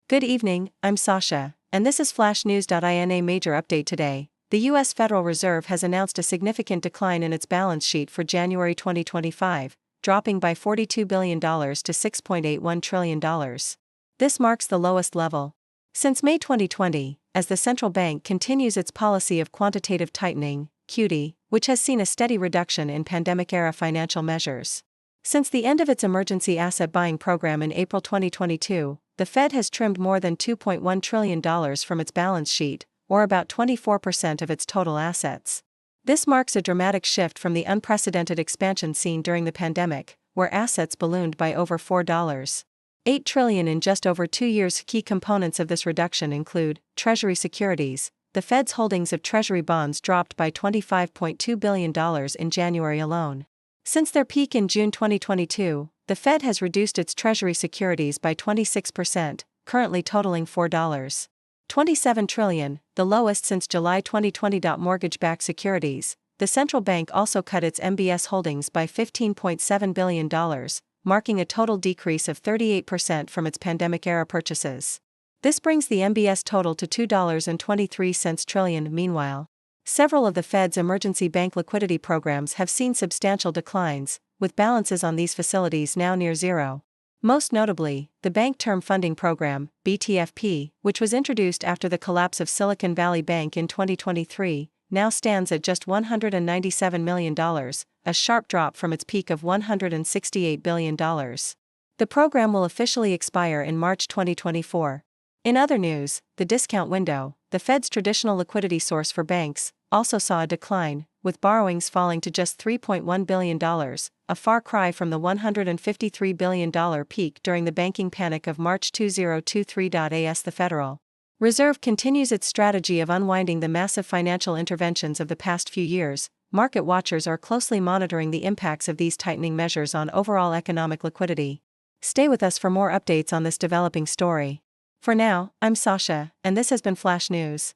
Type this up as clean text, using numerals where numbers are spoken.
Good evening, I'm Sasha, and this is Flash News.ina major update today. The U.S. Federal Reserve has announced a significant decline in its balance sheet for January 2025, dropping by $42 billion to $6.81 trillion. This marks the lowest level since May 2020, as the central bank continues its policy of quantitative tightening, QT, which has seen a steady reduction in pandemic-era financial measures. Since the end of its emergency asset buying program in April 2022, the Fed has trimmed more than $2.1 trillion from its balance sheet, or about 24% of its total assets. This marks a dramatic shift from the unprecedented expansion seen during the pandemic, where assets ballooned by over $4.8 trillion in just over 2 years. Key components of this reduction include Treasury securities. The Fed's holdings of Treasury bonds dropped by $25.2 billion in January alone. Since their peak in June 2022, the Fed has reduced its Treasury securities by 26%, currently totaling $4.27 trillion, the lowest since July 2020. Mortgage-backed securities. The central bank also cut its MBS holdings by $15.7 billion, marking a total decrease of 38% from its pandemic-era purchases. This brings the MBS total to $2.23 trillion. Meanwhile, several of the Fed's emergency bank liquidity programs have seen substantial declines, with balances on these facilities now near zero. Most notably, the Bank Term Funding Program, BTFP, which was introduced after the collapse of Silicon Valley Bank in 2023, now stands at just $197 million, a sharp drop from its peak of $168 billion. The program will officially expire in March 2024. In other news, the discount window, the Fed's traditional liquidity source for banks, also saw a decline, with borrowings falling to just $3.1 billion, a far cry from the $153 billion peak during the banking panic of March 2023. As the Federal Reserve continues its strategy of unwinding the massive financial interventions of the past few years, market watchers are closely monitoring the impacts of these tightening measures on overall economic liquidity. Stay with us for more updates on this developing story. For now, I'm Sasha, and this has been Flash News.